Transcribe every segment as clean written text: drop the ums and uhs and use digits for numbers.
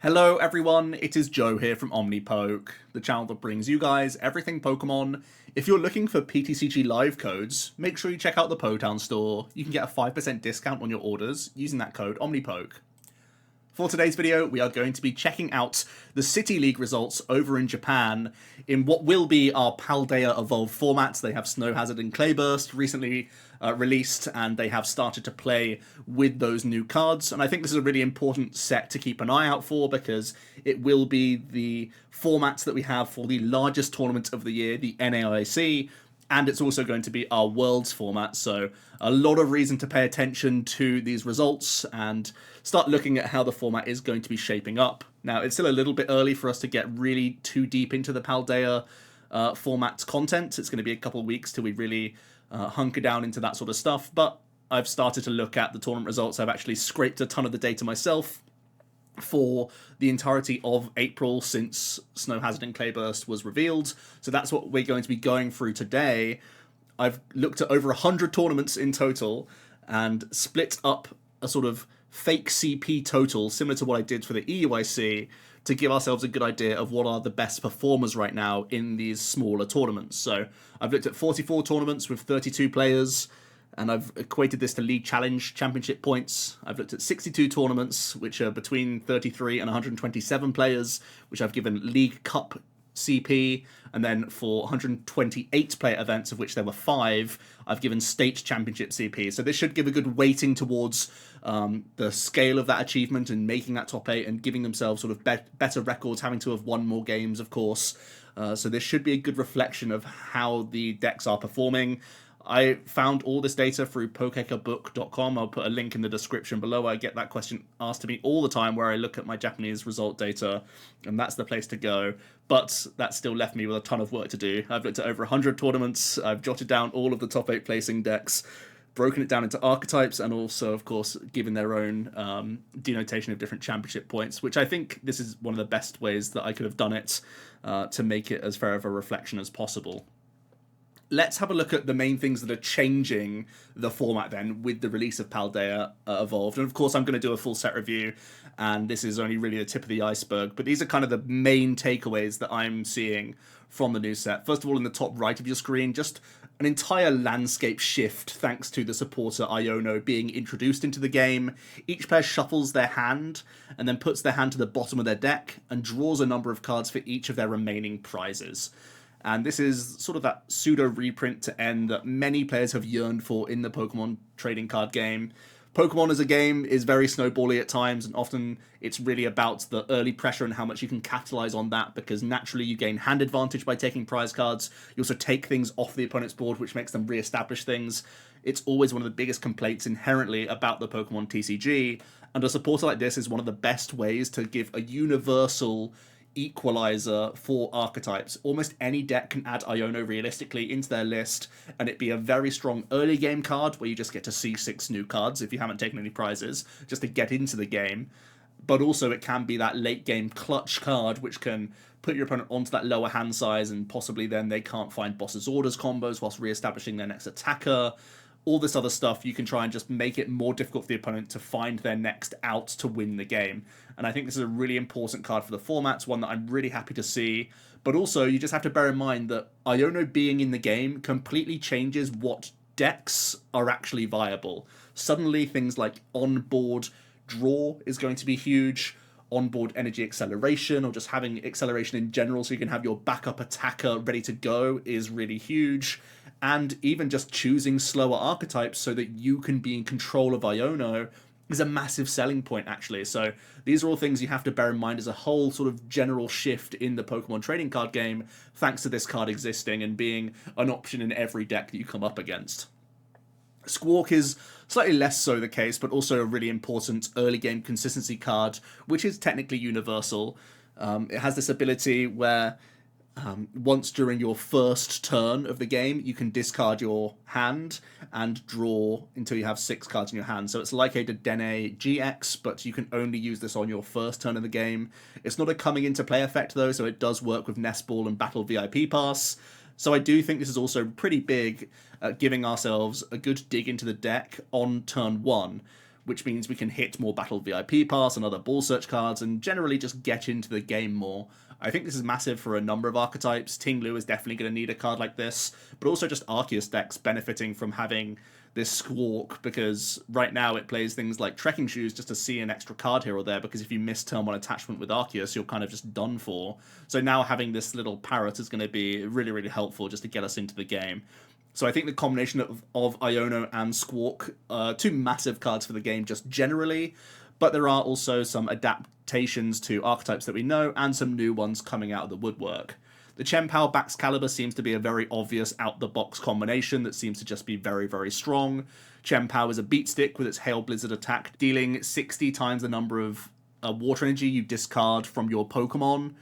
Hello everyone, it is Joe here from OmniPoke, the channel that brings you guys everything Pokemon. If you're looking for PTCG live codes, make sure you check out the Potown store. You can get a 5% discount on your orders using that code OmniPoke. For today's video, we are going to be checking out the City League results over in Japan in what will be our Paldea Evolved formats. They have Snow Hazard and Clayburst recently released, and they have started to play with those new cards. And I think this is a really important set to keep an eye out for because it will be the formats that we have for the largest tournament of the year, the NAIC, and it's also going to be our Worlds format, so a lot of reason to pay attention to these results and start looking at how the format is going to be shaping up. Now, it's still a little bit early for us to get really too deep into the Paldea format content. It's going to be a couple of weeks till we really hunker down into that sort of stuff, but I've started to look at the tournament results. I've actually scraped a ton of the data myself for the entirety of April since Snow Hazard and Clayburst was revealed. So that's what we're going to be going through today. I've looked at over 100 tournaments in total and split up a sort of fake CP total, similar to what I did for the EUIC, to give ourselves a good idea of what are the best performers right now in these smaller tournaments. So I've looked at 44 tournaments with 32 players, and I've equated this to League Challenge Championship points. I've looked at 62 tournaments, which are between 33 and 127 players, which I've given League Cup CP, and then for 128 player events, of which there were 5, I've given State Championship CP. So this should give a good weighting towards the scale of that achievement and making that top 8 and giving themselves sort of better records, having to have won more games, of course. So this should be a good reflection of how the decks are performing. I found all this data through pokekabook.com. I'll put a link in the description below. I get that question asked to me all the time where I look at my Japanese result data, and that's the place to go. But that still left me with a ton of work to do. I've looked at over 100 tournaments. I've jotted down all of the top 8 placing decks, broken it down into archetypes, and also, of course, given their own denotation of different championship points, which I think this is one of the best ways that I could have done it to make it as fair of a reflection as possible. Let's have a look at the main things that are changing the format then with the release of Paldea Evolved. And of course, I'm going to do a full set review, and this is only really the tip of the iceberg, but these are kind of the main takeaways that I'm seeing from the new set. First of all, in the top right of your screen, just an entire landscape shift thanks to the supporter Iono being introduced into the game. Each player shuffles their hand and then puts their hand to the bottom of their deck and draws a number of cards for each of their remaining prizes. And this is sort of that pseudo reprint to end that many players have yearned for in the Pokemon trading card game. Pokemon as a game is very snowbally at times, and often it's really about the early pressure and how much you can capitalize on that, because naturally you gain hand advantage by taking prize cards. You also take things off the opponent's board, which makes them re-establish things. It's always one of the biggest complaints inherently about the Pokemon TCG, and a supporter like this is one of the best ways to give a universal equalizer for archetypes. Almost any deck can add Iono realistically into their list, and it be a very strong early game card where you just get to see 6 new cards if you haven't taken any prizes, just to get into the game. But also it can be that late game clutch card which can put your opponent onto that lower hand size, and possibly then they can't find boss's orders combos whilst re-establishing their next attacker. All this other stuff, you can try and just make it more difficult for the opponent to find their next out to win the game. And I think this is a really important card for the format, one that I'm really happy to see. But also, you just have to bear in mind that Iono being in the game completely changes what decks are actually viable. Suddenly, things like on-board draw is going to be huge. On-board energy acceleration, or just having acceleration in general so you can have your backup attacker ready to go, is really huge. And even just choosing slower archetypes so that you can be in control of Iono is a massive selling point, actually. So these are all things you have to bear in mind as a whole sort of general shift in the Pokemon trading card game, thanks to this card existing and being an option in every deck that you come up against. Squawk is slightly less so the case, but also a really important early game consistency card, which is technically universal. It has this ability where once during your first turn of the game, you can discard your hand and draw until you have 6 cards in your hand. So it's like a Dedenne GX, but you can only use this on your first turn of the game. It's not a coming into play effect though, so it does work with Nest Ball and Battle VIP Pass. So I do think this is also pretty big at giving ourselves a good dig into the deck on turn 1, which means we can hit more Battle VIP Pass and other ball search cards and generally just get into the game more. I think this is massive for a number of archetypes. Ting-lu is definitely going to need a card like this, but also just Arceus decks benefiting from having this Squawk, because right now it plays things like Trekking Shoes just to see an extra card here or there, because if you miss turn 1 attachment with Arceus, you're kind of just done for. So now having this little parrot is going to be really, really helpful just to get us into the game. So I think the combination of Iono and Squawk are two massive cards for the game just generally, but there are also some adaptations to archetypes that we know and some new ones coming out of the woodwork. The chein-pao Baxcalibur seems to be a very obvious out-the-box combination that seems to just be very, very strong. Chein-pao is a beat stick with its Hail Blizzard attack, dealing 60 times the number of water energy you discard from your Pokemon,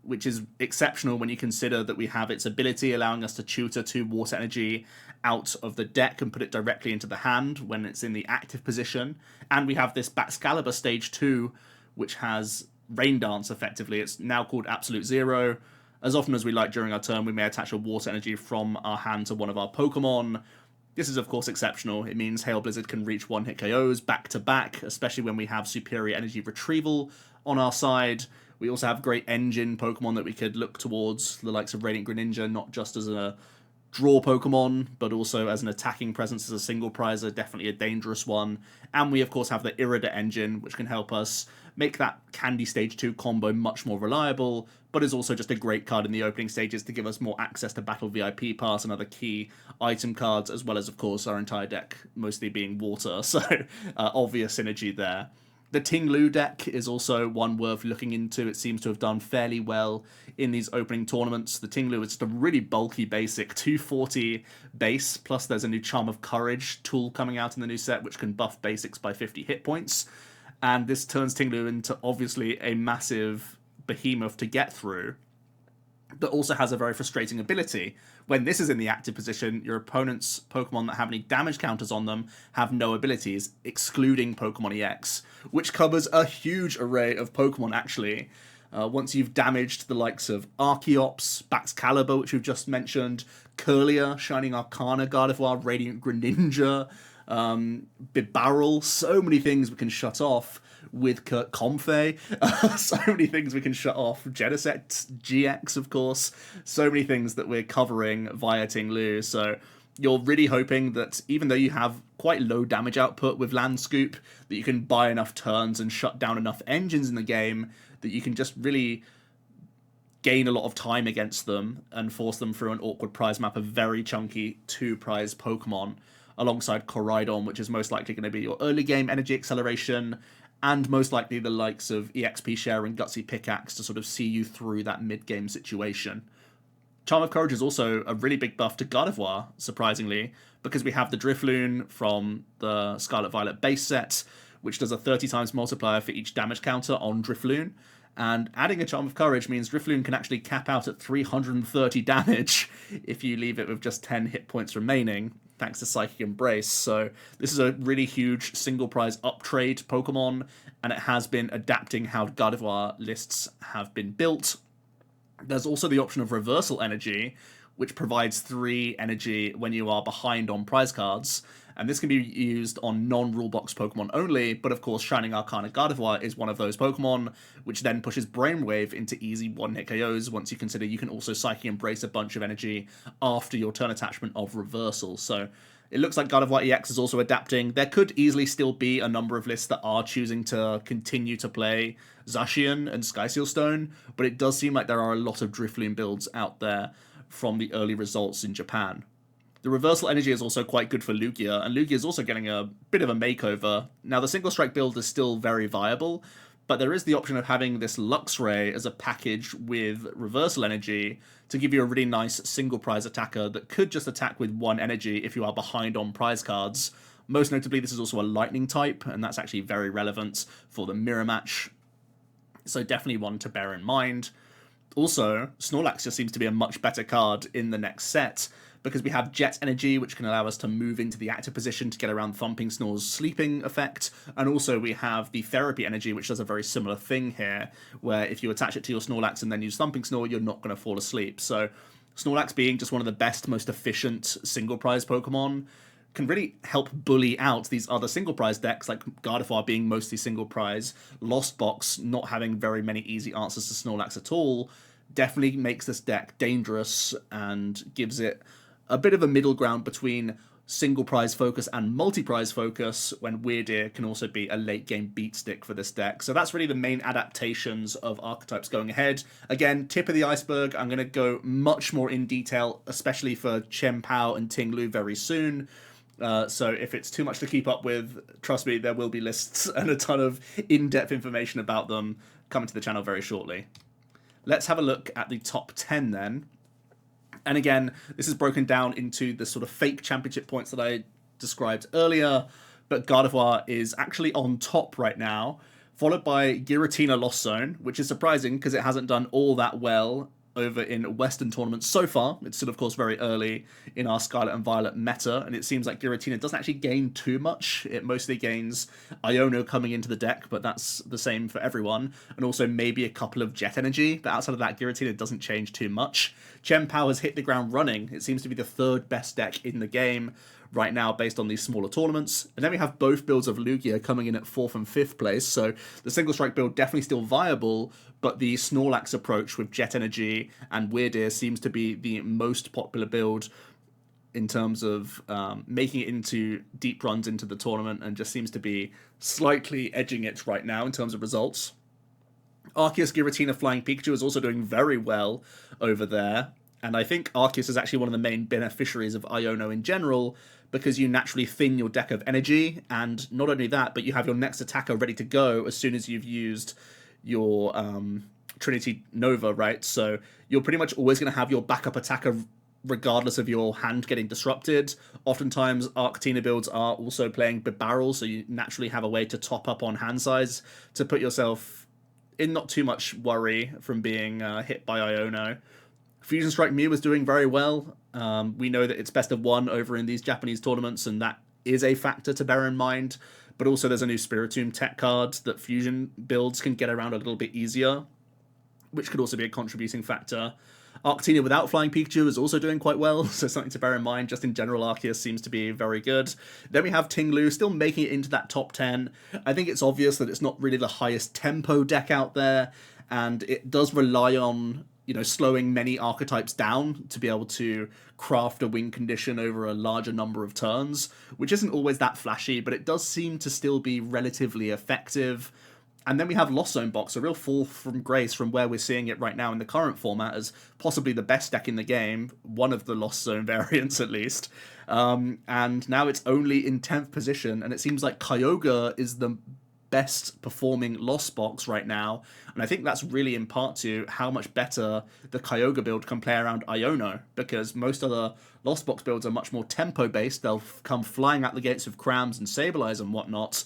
which is exceptional when you consider that we have its ability allowing us to tutor 2 water energy out of the deck and put it directly into the hand when it's in the active position. And we have this Baxcalibur Stage 2, which has Rain Dance effectively. It's now called Absolute Zero. As often as we like during our turn, we may attach a water energy from our hand to one of our Pokemon. This is, of course, exceptional. It means Hail Blizzard can reach one-hit KOs back-to-back, especially when we have superior energy retrieval on our side. We also have great engine Pokemon that we could look towards, the likes of Radiant Greninja, not just as a draw Pokemon, but also as an attacking presence as a single prizer, definitely a dangerous one. And we, of course, have the Irida engine, which can help us make that Candy Stage 2 combo much more reliable, but is also just a great card in the opening stages to give us more access to Battle VIP Pass and other key item cards, as well as, of course, our entire deck mostly being water, so obvious synergy there. The Ting-lu deck is also one worth looking into. It seems to have done fairly well in these opening tournaments. The Ting-lu is just a really bulky basic, 240 base, plus there's a new Charm of Courage tool coming out in the new set, which can buff basics by 50 hit points. And this turns Ting-lu into, obviously, a massive behemoth to get through, but also has a very frustrating ability. When this is in the active position, your opponent's Pokemon that have any damage counters on them have no abilities, excluding Pokemon EX, which covers a huge array of Pokemon, actually. Once you've damaged the likes of Archeops, Baxcalibur, which we've just mentioned, Kirlia, Shining Arcana, Gardevoir, Radiant Greninja, Bibarel, so many things we can shut off with Kurt Comfey, so many things we can shut off, Genesect GX, of course, so many things that we're covering via Ting-lu. So you're really hoping that even though you have quite low damage output with Land Scoop, that you can buy enough turns and shut down enough engines in the game that you can just really gain a lot of time against them and force them through an awkward prize map of very chunky 2-prize Pokemon, alongside Koraidon, which is most likely going to be your early game energy acceleration, and most likely the likes of EXP Share and Gutsy Pickaxe to sort of see you through that mid-game situation. Charm of Courage is also a really big buff to Gardevoir, surprisingly, because we have the Drifloon from the Scarlet Violet base set, which does a 30 times multiplier for each damage counter on Drifloon, and adding a Charm of Courage means Drifloon can actually cap out at 330 damage if you leave it with just 10 hit points remaining, thanks to Psychic Embrace. So this is a really huge single prize uptrade Pokemon, and it has been adapting how Gardevoir lists have been built. There's also the option of Reversal Energy, which provides 3 energy when you are behind on prize cards, and this can be used on non-rulebox Pokemon only, but of course Shining Arcana Gardevoir is one of those Pokemon, which then pushes Brainwave into easy one-hit KOs once you consider you can also Psychic Embrace a bunch of energy after your turn attachment of Reversal. So it looks like Gardevoir EX is also adapting. There could easily still be a number of lists that are choosing to continue to play Zacian and Skyseal Stone, but it does seem like there are a lot of Drifloon builds out there from the early results in Japan. The Reversal Energy is also quite good for Lugia, and Lugia is also getting a bit of a makeover. Now, the Single Strike build is still very viable, but there is the option of having this Luxray as a package with Reversal Energy to give you a really nice single prize attacker that could just attack with 1 energy if you are behind on prize cards. Most notably, this is also a Lightning type, and that's actually very relevant for the mirror match, so definitely one to bear in mind. Also, Snorlax just seems to be a much better card in the next set, because we have Jet Energy, which can allow us to move into the active position to get around Thumping Snor's sleeping effect, and also we have the Therapy Energy, which does a very similar thing here, where if you attach it to your Snorlax and then use Thumping Snore, you're not going to fall asleep. So Snorlax being just one of the best, most efficient single prize Pokemon can really help bully out these other single prize decks, like Gardevoir being mostly single prize, Lost Box not having very many easy answers to Snorlax at all, definitely makes this deck dangerous and gives it a bit of a middle ground between single prize focus and multi-prize focus, when Weirdeer can also be a late game beat stick for this deck. So that's really the main adaptations of Archetypes going ahead. Again, tip of the iceberg, I'm going to go much more in detail, especially for chein-pao and ting-lu very soon. So if it's too much to keep up with, trust me, there will be lists and a ton of in-depth information about them coming to the channel very shortly. Let's have a look at the top 10 then. And again, this is broken down into the sort of fake championship points that I described earlier, but Gardevoir is actually on top right now, followed by Giratina Lost Zone, which is surprising because it hasn't done all that well over in Western tournaments so far. It's still, of course, very early in our Scarlet and Violet meta, and it seems like Giratina doesn't actually gain too much. It mostly gains Iono coming into the deck, but that's the same for everyone, and also maybe a couple of Jet Energy, but outside of that, Giratina doesn't change too much. chein-pao has hit the ground running. It seems to be the third best deck in the game right now based on these smaller tournaments. And then we have both builds of Lugia coming in at 4th and 5th place, so the single strike build definitely still viable, but the Snorlax approach with Jet Energy and Weirdeer seems to be the most popular build in terms of making it into deep runs into the tournament, and just seems to be slightly edging it right now in terms of results. Arceus, Giratina, Flying Pikachu is also doing very well over there, and I think Arceus is actually one of the main beneficiaries of Iono in general, because you naturally thin your deck of energy, and not only that, but you have your next attacker ready to go as soon as you've used your Trinity Nova, right? So you're pretty much always going to have your backup attacker regardless of your hand getting disrupted. Oftentimes, Archetyna builds are also playing Barrel, so you naturally have a way to top up on hand size to put yourself in not too much worry from being hit by Iono. Fusion Strike Mew is doing very well. We know that it's best of one over in these Japanese tournaments, and that is a factor to bear in mind. But also there's a new Spiritomb tech card that Fusion builds can get around a little bit easier, which could also be a contributing factor. Archetyna without Flying Pikachu is also doing quite well, so something to bear in mind. Just in general, Arceus seems to be very good. Then we have ting-lu still making it into that top 10. I think it's obvious that it's not really the highest tempo deck out there, and it does rely on, you know, slowing many archetypes down to be able to craft a win condition over a larger number of turns, which isn't always that flashy, but it does seem to still be relatively effective. And then we have Lost Zone Box, a real fall from grace from where we're seeing it right now in the current format as possibly the best deck in the game, one of the Lost Zone variants at least. And now it's only in 10th position, and it seems like Kyogre is the best performing Lost Box right now, and I think that's really in part to how much better the Kyogre build can play around Iono, because most other Lost Box builds are much more tempo based. They'll come flying out the gates with Crams and Sableyes and whatnot,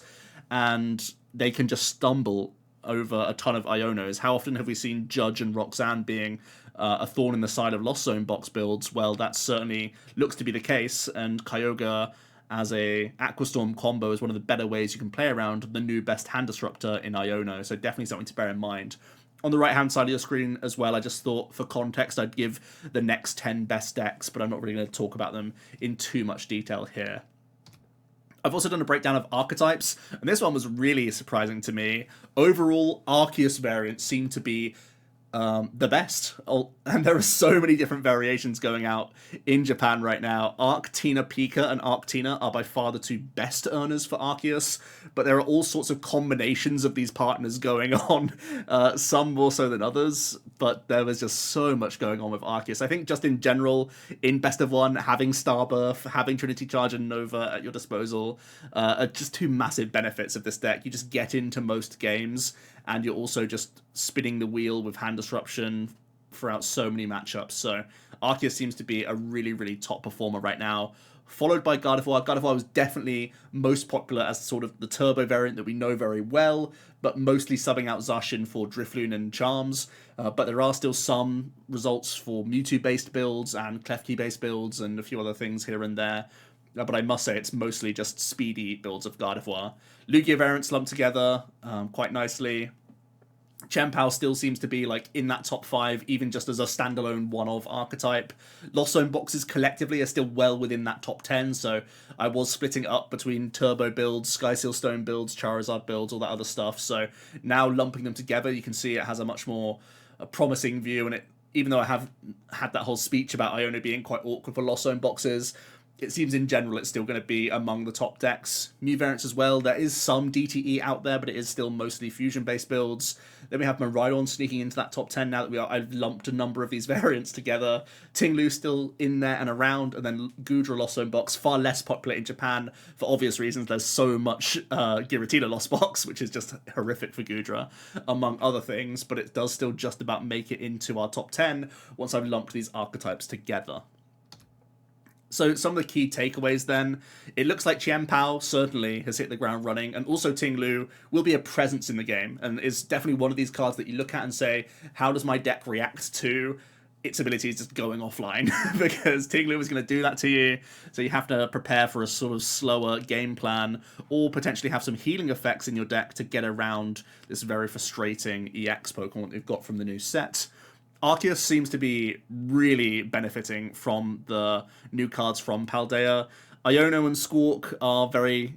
and they can just stumble over a ton of Ionos. How often have we seen Judge and Roxanne being a thorn in the side of Lost Zone Box builds? Well, that certainly looks to be the case, and Kyogre as a Aquastorm combo is one of the better ways you can play around the new best hand disruptor in Iono, so definitely something to bear in mind. On the right-hand side of your screen as well, I just thought for context I'd give the next 10 best decks, but I'm not really going to talk about them in too much detail here. I've also done a breakdown of archetypes, and this one was really surprising to me. Overall, Arceus variants seem to be the best, and there are so many different variations going out in Japan right now. Archetyna Pika and Archetyna are by far the two best earners for Arceus, but there are all sorts of combinations of these partners going on, some more so than others, but there was just so much going on with Arceus. I think just in general, in Best of One, having Starbirth, having Trinity Charge and Nova at your disposal are just two massive benefits of this deck. You just get into most games, and you're also just spinning the wheel with hand disruption throughout so many matchups. So Arceus seems to be a really, really top performer right now, followed by Gardevoir. Gardevoir was definitely most popular as sort of the turbo variant that we know very well, but mostly subbing out Zacian for Drifloon and Charms. But there are still some results for Mewtwo-based builds and Klefki-based builds and a few other things here and there. But I must say it's mostly just speedy builds of Gardevoir. Lugia variants lumped together quite nicely. Chein-pao still seems to be like in that top 5, even just as a standalone one-of archetype. Lost Zone boxes collectively are still well within that top 10, so I was splitting it up between Turbo builds, Skyseal Stone builds, Charizard builds, all that other stuff. So now lumping them together, you can see it has a much more promising view, and it, even though I have had that whole speech about Iono being quite awkward for Lost Zone boxes, it seems in general it's still going to be among the top decks. Mew variants as well. There is some DTE out there, but it is still mostly fusion-based builds. Then we have Miraidon sneaking into that top 10 now that I've lumped a number of these variants together. Ting-lu still in there and around, and then Goodra Lost Zone box, far less popular in Japan for obvious reasons. There's so much Giratina Lost box, which is just horrific for Goodra, among other things, but it does still just about make it into our top 10 once I've lumped these archetypes together. So some of the key takeaways then, it looks like chein-pao certainly has hit the ground running, and also Ting-lu will be a presence in the game, and is definitely one of these cards that you look at and say, how does my deck react to its abilities just going offline? Because Ting-lu is going to do that to you, so you have to prepare for a sort of slower game plan, or potentially have some healing effects in your deck to get around this very frustrating EX Pokemon you've got from the new set. Arceus seems to be really benefiting from the new cards from Paldea. Iono and Squawk are very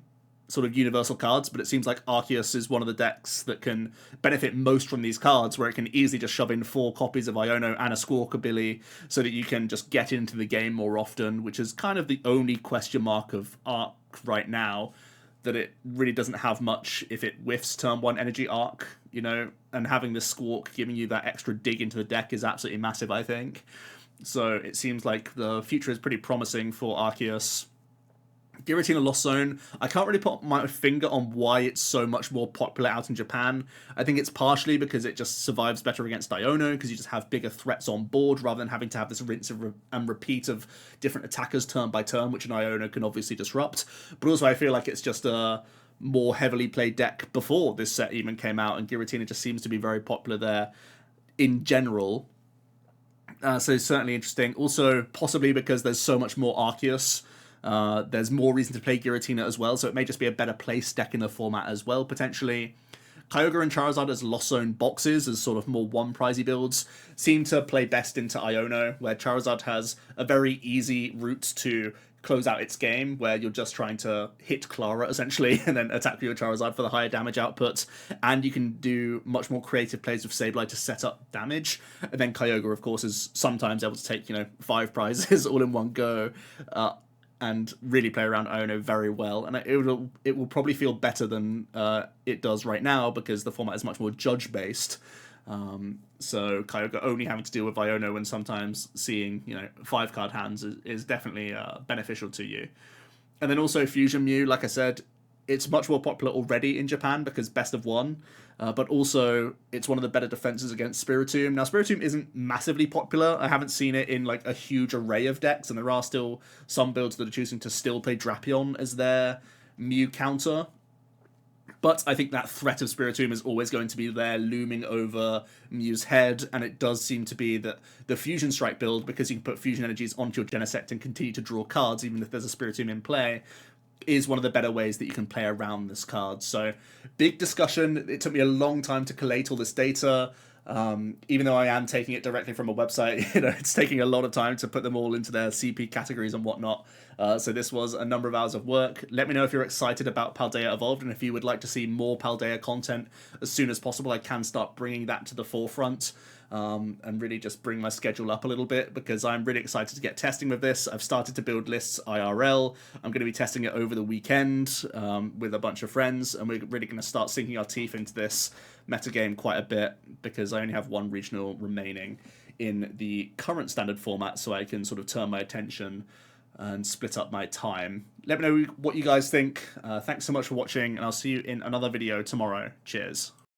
sort of universal cards, but it seems like Arceus is one of the decks that can benefit most from these cards, where it can easily just shove in 4 copies of Iono and a Squawk ability so that you can just get into the game more often, which is kind of the only question mark of Arc right now, that it really doesn't have much if it whiffs turn 1 energy Arc, you know, and having this Squawk giving you that extra dig into the deck is absolutely massive, I think. So it seems like the future is pretty promising for Arceus. Giratina Lost Zone, I can't really put my finger on why it's so much more popular out in Japan. I think it's partially because it just survives better against Iono, because you just have bigger threats on board rather than having to have this rinse and repeat of different attackers turn by turn, which an Iono can obviously disrupt. But also I feel like it's just a more heavily played deck before this set even came out, and Giratina just seems to be very popular there in general. So certainly interesting. Also, possibly because there's so much more Arceus, there's more reason to play Giratina as well, so it may just be a better place deck in the format as well, potentially. Kyogre and Charizard as Lost Zone boxes, as sort of more one-pricey builds, seem to play best into Iono, where Charizard has a very easy route to close out its game, where you're just trying to hit Clara, essentially, and then attack your Charizard for the higher damage output, and you can do much more creative plays with Sableye to set up damage. And then Kyogre, of course, is sometimes able to take, 5 prizes all in one go, and really play around Iono very well. And it will probably feel better than it does right now, because the format is much more judge-based. So Kyogre only having to deal with Iono and sometimes seeing 5-card hands is definitely beneficial to you. And then also Fusion Mew, like I said, it's much more popular already in Japan because best of 1, but also it's one of the better defenses against Spiritomb. Now Spiritomb isn't massively popular. I haven't seen it in like a huge array of decks, and there are still some builds that are choosing to still play Drapion as their Mew counter. But I think that threat of Spiritomb is always going to be there, looming over Mew's head, and it does seem to be that the Fusion Strike build, because you can put Fusion Energies onto your Genesect and continue to draw cards, even if there's a Spiritomb in play, is one of the better ways that you can play around this card. So, big discussion. It took me a long time to collate all this data. Even though I am taking it directly from a website, it's taking a lot of time to put them all into their CP categories and whatnot. So this was a number of hours of work. Let me know if you're excited about Paldea Evolved, and if you would like to see more Paldea content as soon as possible. I can start bringing that to the forefront, and really just bring my schedule up a little bit, because I'm really excited to get testing with this. I've started to build lists IRL. I'm going to be testing it over the weekend with a bunch of friends, and we're really going to start sinking our teeth into this metagame quite a bit, because I only have 1 regional remaining in the current standard format, so I can sort of turn my attention and split up my time. Let me know what you guys think. Thanks so much for watching, and I'll see you in another video tomorrow. Cheers.